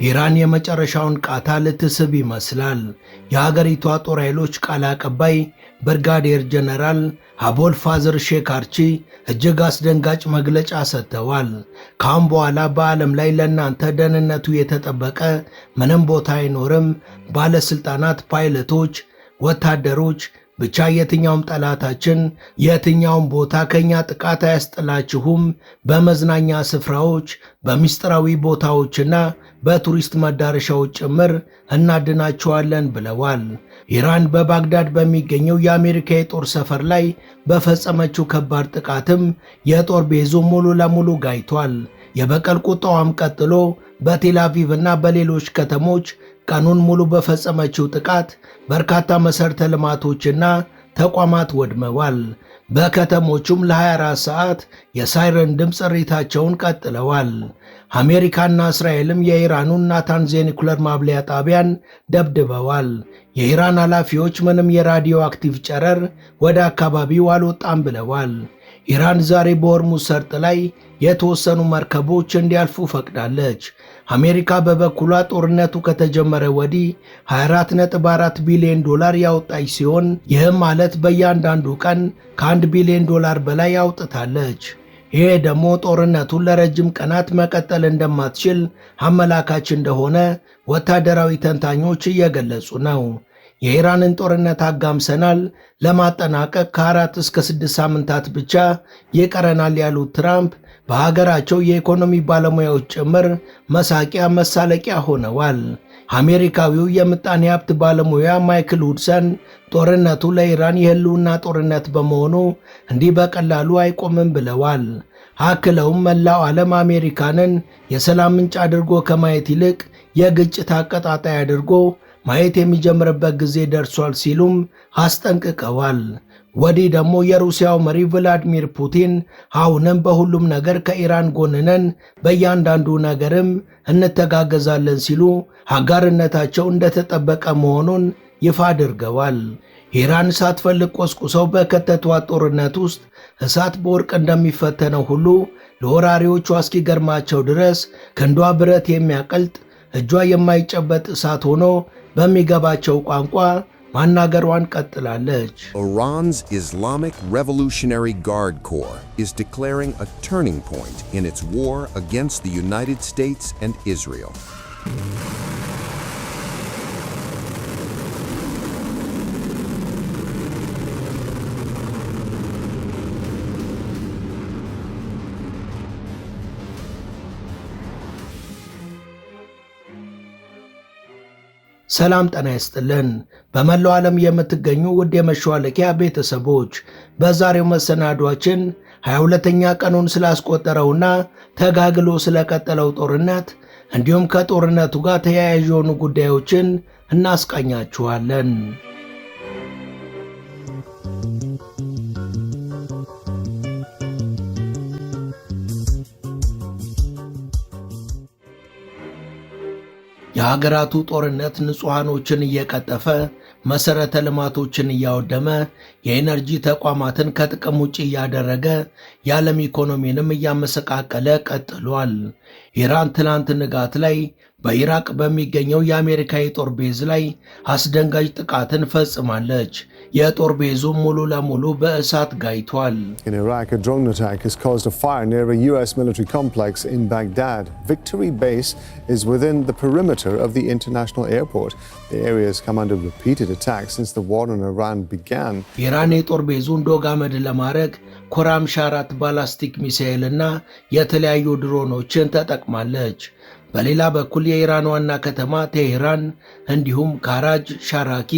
ኢራን የመጨረሻውን ቃታ ልትስብ ይመስላል። የሀገሪቷ ጦር ኃይሎች ቃል አቀባይ ብርጋዴር ጀነራል አቦል ፋዝር ሼካርቺ እጅግ አስደንጋጭ መግለጫ ሰጥተዋል። ካሁን በኋላ በዓለም ላይ ለእናንተ ደህንነቱ የተጠበቀ ምንም ቦታ አይኖርም። ባለስልጣናት፣ ፓይለቶች፣ ወታደሮች ብቻ የትኛውም ጠላታችን የትኛውም ቦታ ከኛ ጥቃት አያስጥላችሁም። በመዝናኛ ስፍራዎች፣ በሚስጥራዊ ቦታዎችና በቱሪስት መዳረሻዎች ጭምር እናድናቸዋለን ብለዋል። ኢራን በባግዳድ በሚገኘው የአሜሪካ የጦር ሰፈር ላይ በፈጸመችው ከባድ ጥቃትም የጦር ቤዙ ሙሉ ለሙሉ ጋይቷል። የበቀል ቁጣዋም ቀጥሎ በቴል አቪቭ እና በሌሎች ከተሞች ቀኑን ሙሉ በፈጸመችው ጥቃት በርካታ መሠረተ ልማቶችና ተቋማት ወድመዋል። በከተሞቹም ለ24 ሰዓት የሳይረን ድምፅ ሬታቸውን ቀጥለዋል። አሜሪካና እስራኤልም የኢራኑን ናታንዝ የኒኩለር ማብለያ ጣቢያን ደብድበዋል። የኢራን ኃላፊዎች ምንም የራዲዮ አክቲቭ ጨረር ወደ አካባቢው አልወጣም ብለዋል። ኢራን ዛሬ በሆርሙዝ ሰርጥ ላይ የተወሰኑ መርከቦች እንዲያልፉ ፈቅዳለች። አሜሪካ በበኩሏ ጦርነቱ ከተጀመረ ወዲህ $24.4 ቢሊዮን ያወጣች ሲሆን ይህም ማለት በእያንዳንዱ ቀን ከ1 ቢሊዮን ዶላር በላይ አውጥታለች። ይሄ ደግሞ ጦርነቱን ለረጅም ቀናት መቀጠል እንደማትችል አመላካች እንደሆነ ወታደራዊ ተንታኞች እየገለጹ ነው። የኢራንን ጦርነት አጋምሰናል፣ ለማጠናቀቅ ከ4 እስከ 6 ሳምንታት ብቻ ይቀረናል ያሉት ትራምፕ በሀገራቸው የኢኮኖሚ ባለሙያዎች ጭምር መሳቂያ መሳለቂያ ሆነዋል። አሜሪካዊው የምጣኔ ሀብት ባለሙያ ማይክል ውድሰን ጦርነቱ ለኢራን የህልውና ጦርነት በመሆኑ እንዲህ በቀላሉ አይቆምም ብለዋል። አክለውም መላው ዓለም አሜሪካንን የሰላም ምንጭ አድርጎ ከማየት ይልቅ የግጭት አቀጣጣይ አድርጎ ማየት የሚጀምርበት ጊዜ ደርሷል ሲሉም አስጠንቅቀዋል። ወዲህ ደግሞ የሩሲያው መሪ ቭላዲሚር ፑቲን አሁንም በሁሉም ነገር ከኢራን ጎን ነን፣ በእያንዳንዱ ነገርም እንተጋገዛለን ሲሉ አጋርነታቸው እንደተጠበቀ መሆኑን ይፋ አድርገዋል። ኢራን ሳትፈልግ ቆስቁሰው በከተቷት ጦርነት ውስጥ እሳት በወርቅ እንደሚፈተነው ሁሉ ለወራሪዎቿ እስኪገርማቸው ድረስ ክንዷ ብረት የሚያቀልጥ እጇ የማይጨበጥ እሳት ሆኖ በሚገባቸው ቋንቋ ማናገሯን ቀጥላለች። Iran's Islamic Revolutionary Guard Corps is declaring a turning point in its war against the United States and Israel. ሰላም ጤና ይስጥልን። በመላው ዓለም የምትገኙ ውድ የመሿለኪያ ቤተሰቦች በዛሬው መሰናዷችን 22ኛ ቀኑን ስላስቆጠረውና ተጋግሎ ስለቀጠለው ጦርነት እንዲሁም ከጦርነቱ ጋር ተያያዥ የሆኑ ጉዳዮችን እናስቃኛችኋለን። የሀገራቱ ጦርነት ንጹሃኖችን እየቀጠፈ መሰረተ ልማቶችን እያወደመ የኤነርጂ ተቋማትን ከጥቅም ውጪ እያደረገ የዓለም ኢኮኖሚንም እያመሰቃቀለ ቀጥሏል። ኢራን ትናንት ንጋት ላይ በኢራቅ በሚገኘው የአሜሪካ የጦር ቤዝ ላይ አስደንጋጭ ጥቃትን ፈጽማለች። የጦር ቤዙ ሙሉ ለሙሉ በእሳት ጋይቷል። In Iraq, a drone attack has caused a fire near a US military complex in Baghdad. Victory Base is within the perimeter of the international airport. The area has come under repeated attacks since the war in Iran began. ኢራን የጦር ቤዙን ዶግ አመድ ለማድረግ ኮራም ሻራት ባላስቲክ ሚሳኤልና የተለያዩ ድሮኖችን ተጠቅማለች። በሌላ በኩል የኢራን ዋና ከተማ ቴሄራን እንዲሁም ካራጅ፣ ሻራኪ፣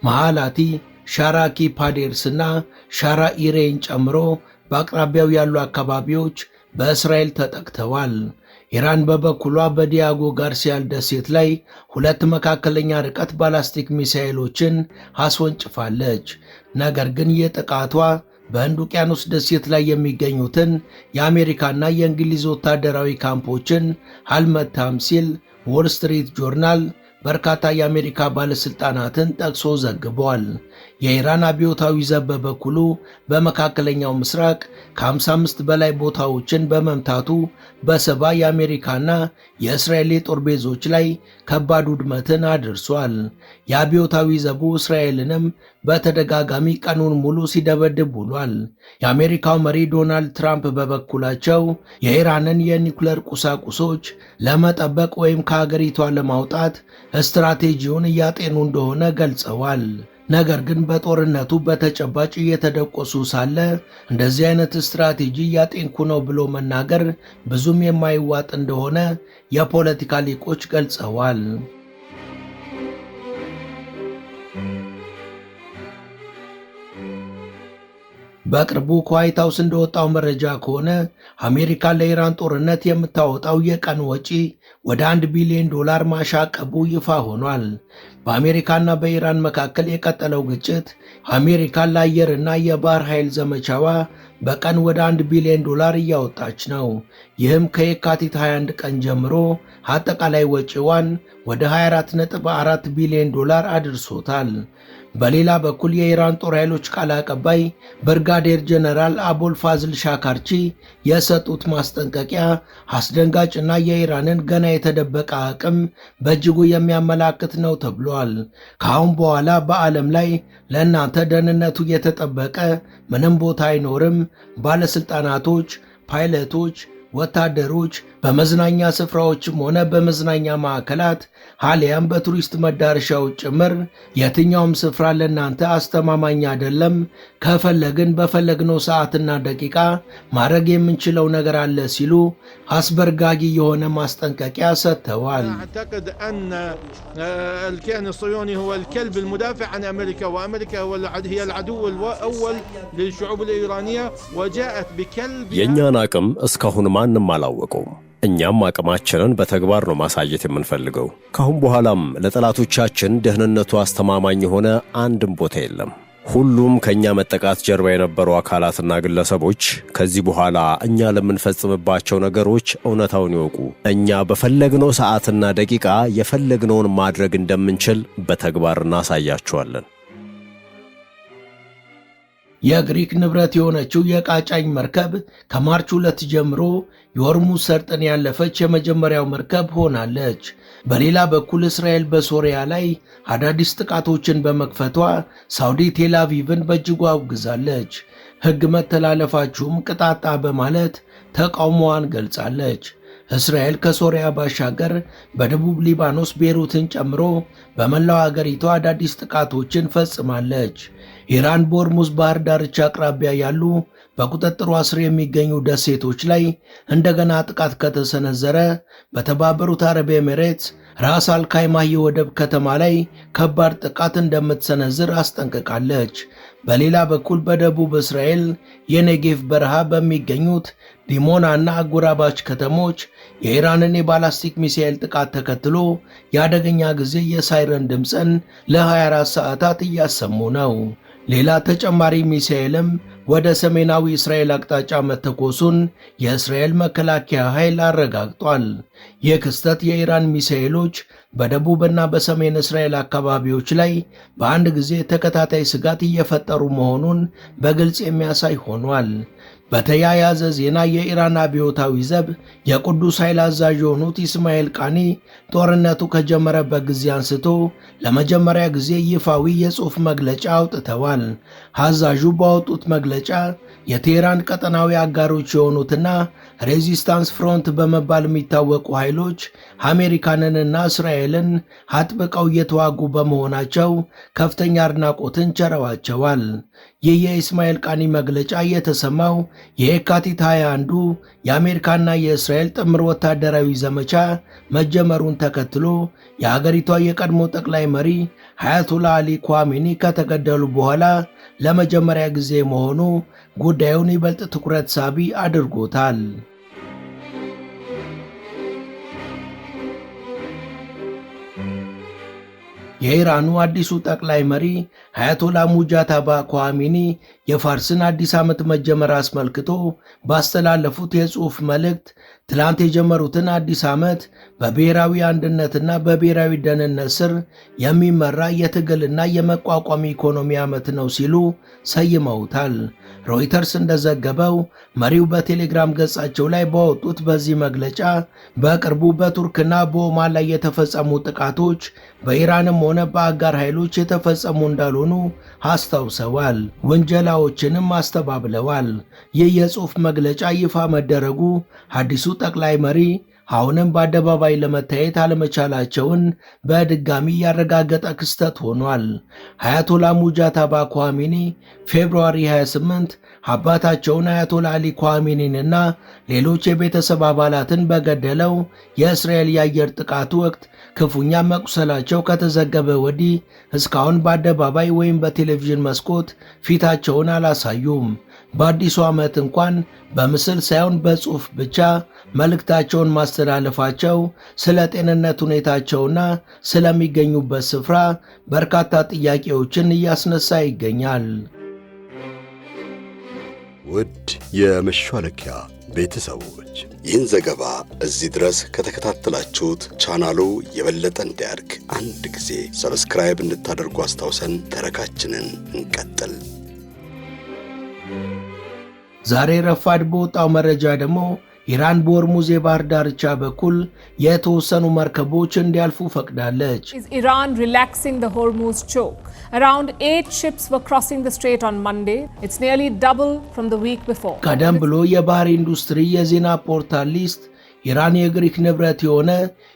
መሃላቲ፣ ሻራኪ ፓዴርስና ሻራ ኢሬን ጨምሮ በአቅራቢያው ያሉ አካባቢዎች በእስራኤል ተጠቅተዋል። ኢራን በበኩሏ በዲያጎ ጋርሲያል ደሴት ላይ 2 መካከለኛ ርቀት ባላስቲክ ሚሳኤሎችን አስወንጭፋለች። ነገር ግን ይህ ጥቃቷ በህንድ ውቅያኖስ ደሴት ላይ የሚገኙትን የአሜሪካና የእንግሊዝ ወታደራዊ ካምፖችን አልመታም ሲል ዎል ስትሪት ጆርናል በርካታ የአሜሪካ ባለስልጣናትን ጠቅሶ ዘግቧል። የኢራን አብዮታዊ ዘብ በበኩሉ በመካከለኛው ምስራቅ ከ55 በላይ ቦታዎችን በመምታቱ በሰባ የአሜሪካና የእስራኤል የጦር ቤዞች ላይ ከባድ ውድመትን አድርሷል። የአብዮታዊ ዘቡ እስራኤልንም በተደጋጋሚ ቀኑን ሙሉ ሲደበድብ ውሏል። የአሜሪካው መሪ ዶናልድ ትራምፕ በበኩላቸው የኢራንን የኒውክሌር ቁሳቁሶች ለመጠበቅ ወይም ከሀገሪቷ ለማውጣት ስትራቴጂውን እያጤኑ እንደሆነ ገልጸዋል። ነገር ግን በጦርነቱ በተጨባጭ እየተደቆሱ ሳለ እንደዚህ አይነት ስትራቴጂ እያጤንኩ ነው ብሎ መናገር ብዙም የማይዋጥ እንደሆነ የፖለቲካ ሊቆች ገልጸዋል። በቅርቡ ከዋይት ሃውስ እንደወጣው መረጃ ከሆነ አሜሪካ ለኢራን ጦርነት የምታወጣው የቀን ወጪ ወደ $1 ቢሊዮን ማሻቀቡ ይፋ ሆኗል። በአሜሪካና በኢራን መካከል የቀጠለው ግጭት አሜሪካን ለአየርና የባህር ኃይል ዘመቻዋ በቀን ወደ $1 ቢሊዮን እያወጣች ነው። ይህም ከየካቲት 21 ቀን ጀምሮ አጠቃላይ ወጪዋን ወደ $24.4 ቢሊዮን አድርሶታል። በሌላ በኩል የኢራን ጦር ኃይሎች ቃል አቀባይ ብርጋዴር ጀነራል አቦል ፋዝል ሻካርቺ የሰጡት ማስጠንቀቂያ አስደንጋጭና የኢራንን ገና የተደበቀ አቅም በእጅጉ የሚያመላክት ነው ተብሏል። ከአሁን በኋላ በዓለም ላይ ለእናንተ ደህንነቱ የተጠበቀ ምንም ቦታ አይኖርም። ባለስልጣናቶች፣ ፓይለቶች፣ ወታደሮች በመዝናኛ ስፍራዎችም ሆነ በመዝናኛ ማዕከላት አሊያም በቱሪስት መዳረሻዎች ጭምር የትኛውም ስፍራ ለእናንተ አስተማማኝ አይደለም። ከፈለግን በፈለግነው ሰዓትና ደቂቃ ማድረግ የምንችለው ነገር አለ ሲሉ አስበርጋጊ የሆነ ማስጠንቀቂያ ሰጥተዋል። أعتقد أن الكيان الصهيوني هو الكلب المدافع عن أمريكا وأمريكا هي العدو الأول للشعوب الإيرانية وجاءت بكلب የኛን አቅም እስካሁን ማንም አላወቀውም። እኛም አቅማችንን በተግባር ነው ማሳየት የምንፈልገው። ካሁን በኋላም ለጠላቶቻችን ደህንነቱ አስተማማኝ የሆነ አንድም ቦታ የለም። ሁሉም ከኛ መጠቃት ጀርባ የነበሩ አካላትና ግለሰቦች ከዚህ በኋላ እኛ ለምንፈጽምባቸው ነገሮች እውነታውን ይወቁ። እኛ በፈለግነው ሰዓትና ደቂቃ የፈለግነውን ማድረግ እንደምንችል በተግባር እናሳያቸዋለን። የግሪክ ንብረት የሆነችው የቃጫኝ መርከብ ከማርች 2 ጀምሮ የሆርሙዝ ሰርጥን ያለፈች የመጀመሪያው መርከብ ሆናለች። በሌላ በኩል እስራኤል በሶሪያ ላይ አዳዲስ ጥቃቶችን በመክፈቷ ሳውዲ ቴል አቪቭን በእጅጉ አውግዛለች። ሕግ መተላለፋችሁም ቅጣጣ በማለት ተቃውሞዋን ገልጻለች። እስራኤል ከሶሪያ ባሻገር በደቡብ ሊባኖስ ቤሩትን ጨምሮ በመላው አገሪቷ አዳዲስ ጥቃቶችን ፈጽማለች። ኢራን በሆርሙዝ ባህር ዳርቻ አቅራቢያ ያሉ በቁጥጥሯ ስር የሚገኙ ደሴቶች ላይ እንደገና ጥቃት ከተሰነዘረ በተባበሩት አረብ ኤሚሬትስ ራስ አልካይማ የወደብ ከተማ ላይ ከባድ ጥቃት እንደምትሰነዝር አስጠንቅቃለች። በሌላ በኩል በደቡብ እስራኤል የኔጌቭ በረሃ በሚገኙት ዲሞናና አጎራባች ከተሞች የኢራንን የባላስቲክ ሚሳኤል ጥቃት ተከትሎ የአደገኛ ጊዜ የሳይረን ድምፅን ለ24 ሰዓታት እያሰሙ ነው። ሌላ ተጨማሪ ሚሳኤልም ወደ ሰሜናዊ እስራኤል አቅጣጫ መተኮሱን የእስራኤል መከላከያ ኃይል አረጋግጧል። ይህ ክስተት የኢራን ሚሳኤሎች በደቡብና በሰሜን እስራኤል አካባቢዎች ላይ በአንድ ጊዜ ተከታታይ ስጋት እየፈጠሩ መሆኑን በግልጽ የሚያሳይ ሆኗል። በተያያዘ ዜና የኢራን አብዮታዊ ዘብ የቅዱስ ኃይል አዛዥ የሆኑት ኢስማኤል ቃኒ ጦርነቱ ከጀመረበት ጊዜ አንስቶ ለመጀመሪያ ጊዜ ይፋዊ የጽሑፍ መግለጫ አውጥተዋል። አዛዡ ባወጡት መግለጫ የቴህራን ቀጠናዊ አጋሮች የሆኑትና ሬዚስታንስ ፍሮንት በመባል የሚታወቁ ኃይሎች አሜሪካንንና እስራኤልን አጥብቀው እየተዋጉ በመሆናቸው ከፍተኛ አድናቆትን ቸረዋቸዋል። ይህ የኢስማኤል ቃኒ መግለጫ የተሰማው የካቲት 21 የአሜሪካና የእስራኤል ጥምር ወታደራዊ ዘመቻ መጀመሩን ተከትሎ የሀገሪቷ የቀድሞ ጠቅላይ መሪ አያቶላ አሊ ኳሜኒ ከተገደሉ በኋላ ለመጀመሪያ ጊዜ መሆኑ ጉዳዩን ይበልጥ ትኩረት ሳቢ አድርጎታል። የኢራኑ አዲሱ ጠቅላይ መሪ አያቶላ ሙጃታባ ኳሜኒ የፋርስን አዲስ ዓመት መጀመር አስመልክቶ ባስተላለፉት የጽሑፍ መልእክት ትላንት የጀመሩትን አዲስ ዓመት በብሔራዊ አንድነትና በብሔራዊ ደህንነት ስር የሚመራ የትግልና የመቋቋም ኢኮኖሚ ዓመት ነው ሲሉ ሰይመውታል። ሮይተርስ እንደዘገበው መሪው በቴሌግራም ገጻቸው ላይ ባወጡት በዚህ መግለጫ በቅርቡ በቱርክና በኦማን ላይ የተፈጸሙ ጥቃቶች በኢራንም ሆነ በአጋር ኃይሎች የተፈጸሙ እንዳልሆኑ አስታውሰዋል። ውንጀላዎችንም አስተባብለዋል። ይህ የጽሑፍ መግለጫ ይፋ መደረጉ አዲሱ ጠቅላይ መሪ አሁንም በአደባባይ ለመታየት አለመቻላቸውን በድጋሚ ያረጋገጠ ክስተት ሆኗል። አያቶላ ሙጃታባ ኳሚኒ ፌብሩዋሪ 28 አባታቸውን አያቶላ አሊ ኳሚኒንና ሌሎች የቤተሰብ አባላትን በገደለው የእስራኤል የአየር ጥቃት ወቅት ክፉኛ መቁሰላቸው ከተዘገበ ወዲህ እስካሁን በአደባባይ ወይም በቴሌቪዥን መስኮት ፊታቸውን አላሳዩም። በአዲሱ ዓመት እንኳን በምስል ሳይሆን በጽሑፍ ብቻ መልእክታቸውን ማስተላለፋቸው ስለ ጤንነት ሁኔታቸውና ስለሚገኙበት ስፍራ በርካታ ጥያቄዎችን እያስነሳ ይገኛል። ውድ የመሿለኪያ ቤተሰቦች ይህን ዘገባ እዚህ ድረስ ከተከታተላችሁት ቻናሉ የበለጠ እንዲያድግ አንድ ጊዜ ሰብስክራይብ እንድታደርጉ አስታውሰን ተረካችንን እንቀጥል። ዛሬ ረፋድ በወጣው መረጃ ደግሞ ኢራን በሆርሙዝ የባህር ዳርቻ በኩል የተወሰኑ መርከቦች እንዲያልፉ ፈቅዳለች። Iran relaxing the Hormuz choke. Around 8 ships were crossing the strait on Monday. It's nearly double from the week before. ቀደም ብሎ የባህር ኢንዱስትሪ የዜና ፖርታል ሊስት ኢራን የግሪክ ንብረት የሆነ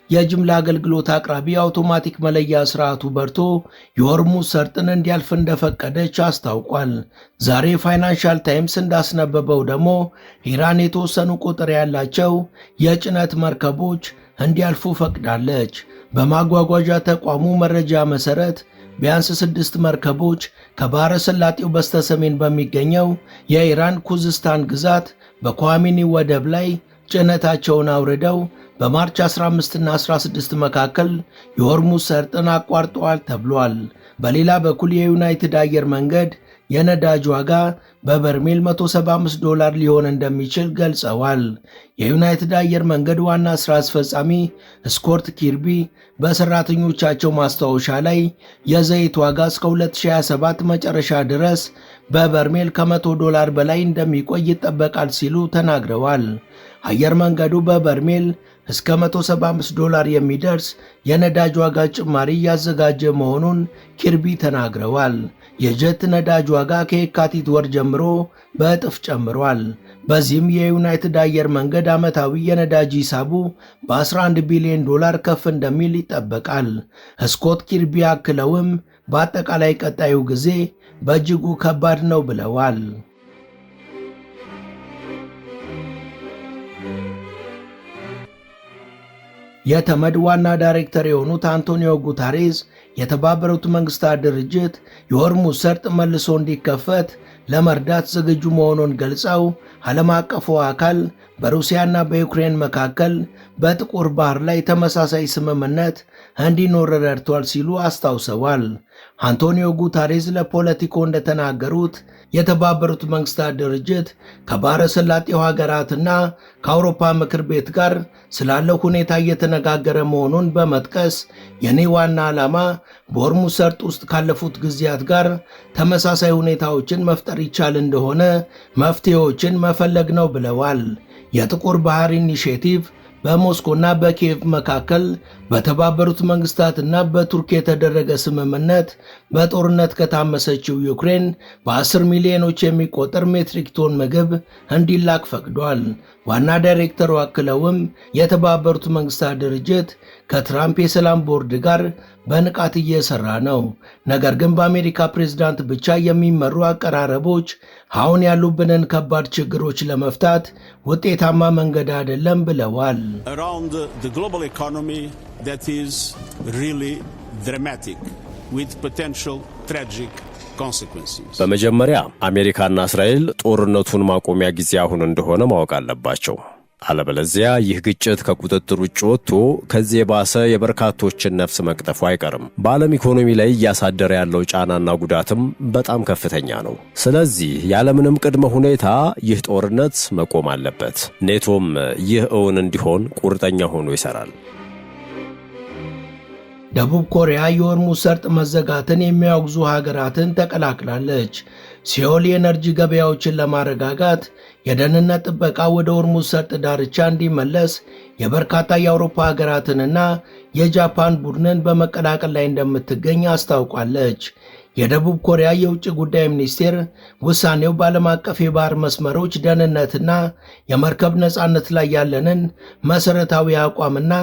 የጅምላ አገልግሎት አቅራቢ አውቶማቲክ መለያ ስርዓቱ በርቶ የሆርሙዝ ሰርጥን እንዲያልፍ እንደፈቀደች አስታውቋል። ዛሬ ፋይናንሻል ታይምስ እንዳስነበበው ደግሞ ኢራን የተወሰኑ ቁጥር ያላቸው የጭነት መርከቦች እንዲያልፉ ፈቅዳለች። በማጓጓዣ ተቋሙ መረጃ መሰረት ቢያንስ 6 መርከቦች ከባህረ ሰላጤው በስተሰሜን በሚገኘው የኢራን ኩዝስታን ግዛት በኳሚኒ ወደብ ላይ ጭነታቸውን አውርደው በማርች 15 እና 16 መካከል የሆርሙዝ ሰርጥን አቋርጠዋል ተብሏል። በሌላ በኩል የዩናይትድ አየር መንገድ የነዳጅ ዋጋ በበርሜል $175 ሊሆን እንደሚችል ገልጸዋል። የዩናይትድ አየር መንገድ ዋና ሥራ አስፈጻሚ ስኮት ኪርቢ በሰራተኞቻቸው ማስታወሻ ላይ የዘይት ዋጋ እስከ 2027 መጨረሻ ድረስ በበርሜል $100 በላይ እንደሚቆይ ይጠበቃል ሲሉ ተናግረዋል። አየር መንገዱ በበርሜል እስከ $175 የሚደርስ የነዳጅ ዋጋ ጭማሪ እያዘጋጀ መሆኑን ኪርቢ ተናግረዋል። የጀት ነዳጅ ዋጋ ከየካቲት ወር ጀምሮ በእጥፍ ጨምሯል። በዚህም የዩናይትድ አየር መንገድ ዓመታዊ የነዳጅ ሂሳቡ በ11 ቢሊዮን ዶላር ከፍ እንደሚል ይጠበቃል። ስኮት ኪርቢ አክለውም በአጠቃላይ ቀጣዩ ጊዜ በእጅጉ ከባድ ነው ብለዋል። የተመድ ዋና ዳይሬክተር የሆኑት አንቶኒዮ ጉተሬዝ የተባበሩት መንግስታት ድርጅት የሆርሙዝ ሰርጥ መልሶ እንዲከፈት ለመርዳት ዝግጁ መሆኑን ገልጸው ዓለም አቀፉ አካል በሩሲያና በዩክሬን መካከል በጥቁር ባህር ላይ ተመሳሳይ ስምምነት እንዲኖር ረድቷል ሲሉ አስታውሰዋል። አንቶኒዮ ጉተሬዝ ለፖለቲኮ እንደተናገሩት የተባበሩት መንግስታት ድርጅት ከባህረ ሰላጤው ሀገራትና ከአውሮፓ ምክር ቤት ጋር ስላለው ሁኔታ እየተነጋገረ መሆኑን በመጥቀስ የኔ ዋና ዓላማ በሆርሙዝ ሰርጥ ውስጥ ካለፉት ጊዜያት ጋር ተመሳሳይ ሁኔታዎችን መፍጠር ይቻል እንደሆነ መፍትሄዎችን መፈለግ ነው ብለዋል። የጥቁር ባህር ኢኒሼቲቭ በሞስኮና በኪየቭ መካከል በተባበሩት መንግስታትና በቱርክ የተደረገ ስምምነት በጦርነት ከታመሰችው ዩክሬን በ10 ሚሊዮኖች የሚቆጠር ሜትሪክ ቶን ምግብ እንዲላክ ፈቅዷል። ዋና ዳይሬክተሩ አክለውም የተባበሩት መንግስታት ድርጅት ከትራምፕ የሰላም ቦርድ ጋር በንቃት እየሰራ ነው፣ ነገር ግን በአሜሪካ ፕሬዝዳንት ብቻ የሚመሩ አቀራረቦች አሁን ያሉብንን ከባድ ችግሮች ለመፍታት ውጤታማ መንገድ አይደለም ብለዋል። Around the global economy that is really dramatic with potential tragic consequences. በመጀመሪያ አሜሪካና እስራኤል ጦርነቱን ማቆሚያ ጊዜ አሁን እንደሆነ ማወቅ አለባቸው። አለበለዚያ ይህ ግጭት ከቁጥጥር ውጭ ወጥቶ ከዚህ የባሰ የበርካቶችን ነፍስ መቅጠፉ አይቀርም። በዓለም ኢኮኖሚ ላይ እያሳደረ ያለው ጫናና ጉዳትም በጣም ከፍተኛ ነው። ስለዚህ ያለምንም ቅድመ ሁኔታ ይህ ጦርነት መቆም አለበት። ኔቶም ይህ እውን እንዲሆን ቁርጠኛ ሆኖ ይሰራል። ደቡብ ኮሪያ የሆርሙዝ ሰርጥ መዘጋትን የሚያወግዙ ሀገራትን ተቀላቅላለች። ሲኦል የኤነርጂ ገበያዎችን ለማረጋጋት የደህንነት ጥበቃ ወደ ሆርሙዝ ሰርጥ ዳርቻ እንዲመለስ የበርካታ የአውሮፓ ሀገራትንና የጃፓን ቡድንን በመቀላቀል ላይ እንደምትገኝ አስታውቃለች። የደቡብ ኮሪያ የውጭ ጉዳይ ሚኒስቴር ውሳኔው በዓለም አቀፍ የባህር መስመሮች ደህንነትና የመርከብ ነፃነት ላይ ያለንን መሠረታዊ አቋምና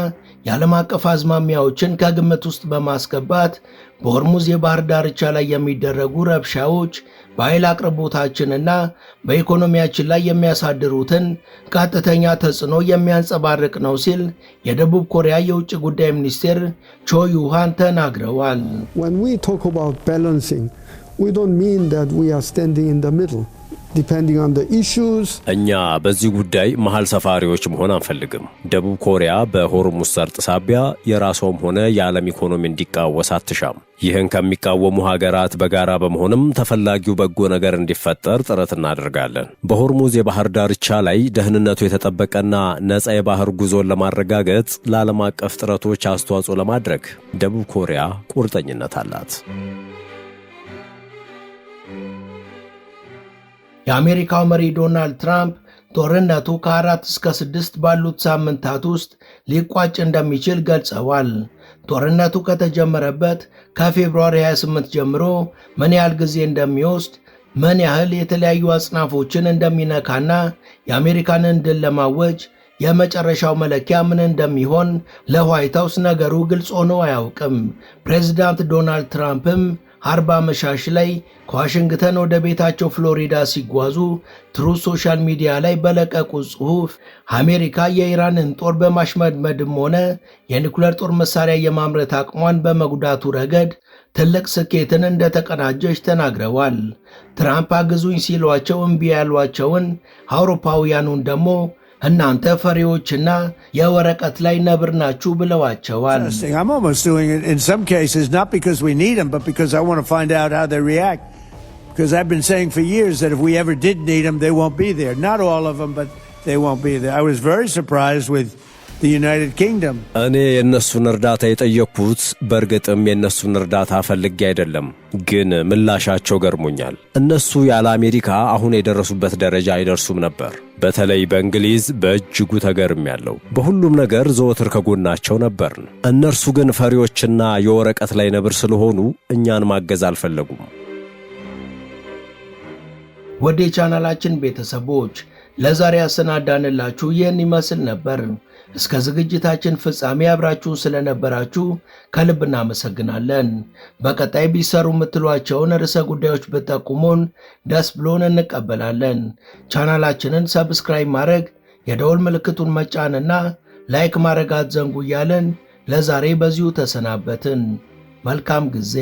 የዓለም አቀፍ አዝማሚያዎችን ከግምት ውስጥ በማስገባት በሆርሙዝ የባህር ዳርቻ ላይ የሚደረጉ ረብሻዎች በኃይል አቅርቦታችንና በኢኮኖሚያችን ላይ የሚያሳድሩትን ቀጥተኛ ተጽዕኖ የሚያንጸባርቅ ነው ሲል የደቡብ ኮሪያ የውጭ ጉዳይ ሚኒስቴር ቾ ዩሃን ተናግረዋል። When we talk about balancing, we don't mean that we are standing in the middle. Depending on the issues. እኛ በዚህ ጉዳይ መሃል ሰፋሪዎች መሆን አንፈልግም። ደቡብ ኮሪያ በሆርሙዝ ሰርጥ ሳቢያ የራሷም ሆነ የዓለም ኢኮኖሚ እንዲቃወስ አትሻም። ይህን ከሚቃወሙ ሀገራት በጋራ በመሆንም ተፈላጊው በጎ ነገር እንዲፈጠር ጥረት እናደርጋለን። በሆርሙዝ የባህር ዳርቻ ላይ ደህንነቱ የተጠበቀና ነፃ የባህር ጉዞን ለማረጋገጥ ለዓለም አቀፍ ጥረቶች አስተዋጽኦ ለማድረግ ደቡብ ኮሪያ ቁርጠኝነት አላት። የአሜሪካው መሪ ዶናልድ ትራምፕ ጦርነቱ ከ4 እስከ 6 ባሉት ሳምንታት ውስጥ ሊቋጭ እንደሚችል ገልጸዋል። ጦርነቱ ከተጀመረበት ከፌብሩዋሪ 28 ጀምሮ ምን ያህል ጊዜ እንደሚወስድ፣ ምን ያህል የተለያዩ አጽናፎችን እንደሚነካና የአሜሪካንን ድል ለማወጅ የመጨረሻው መለኪያ ምን እንደሚሆን ለዋይት ሃውስ ነገሩ ግልጽ ሆኖ አያውቅም። ፕሬዚዳንት ዶናልድ ትራምፕም አርባ መሻሽ ላይ ከዋሽንግተን ወደ ቤታቸው ፍሎሪዳ ሲጓዙ ትሩዝ ሶሻል ሚዲያ ላይ በለቀቁት ጽሑፍ አሜሪካ የኢራንን ጦር በማሽመድመድም ሆነ የኒኩሌር ጦር መሳሪያ የማምረት አቅሟን በመጉዳቱ ረገድ ትልቅ ስኬትን እንደተቀናጀች ተናግረዋል። ትራምፕ አግዙኝ ሲሏቸው እምቢ ያሏቸውን አውሮፓውያኑን ደግሞ እናንተ ፈሪዎችና የወረቀት ላይ ነብር ናችሁ ብለዋቸዋል። I'm almost doing it in some cases not because we need them but because I want to find out how they react, because I've been saying for years that if we ever did need them they won't be there. Not all of them, but they won't be there. I was very surprised with the United Kingdom. እኔ የነሱን እርዳታ የጠየቅኩት በእርግጥም የነሱን እርዳታ ፈልጌ አይደለም፣ ግን ምላሻቸው ገርሞኛል። እነሱ ያለ አሜሪካ አሁን የደረሱበት ደረጃ አይደርሱም ነበር። በተለይ በእንግሊዝ በእጅጉ ተገርሜያለሁ። በሁሉም ነገር ዘወትር ከጎናቸው ነበርን። እነርሱ ግን ፈሪዎችና የወረቀት ላይ ነብር ስለሆኑ እኛን ማገዝ አልፈለጉም። ወደ ቻናላችን ቤተሰቦች ለዛሬ ያሰናዳንላችሁ ይህን ይመስል ነበር። እስከ ዝግጅታችን ፍጻሜ አብራችሁን ስለነበራችሁ ከልብ እናመሰግናለን። በቀጣይ ቢሰሩ የምትሏቸውን ርዕሰ ጉዳዮች ብትጠቁሙን ደስ ብሎን እንቀበላለን። ቻናላችንን ሰብስክራይብ ማድረግ፣ የደወል ምልክቱን መጫንና ላይክ ማድረግ አትዘንጉ እያለን ለዛሬ በዚሁ ተሰናበትን። መልካም ጊዜ።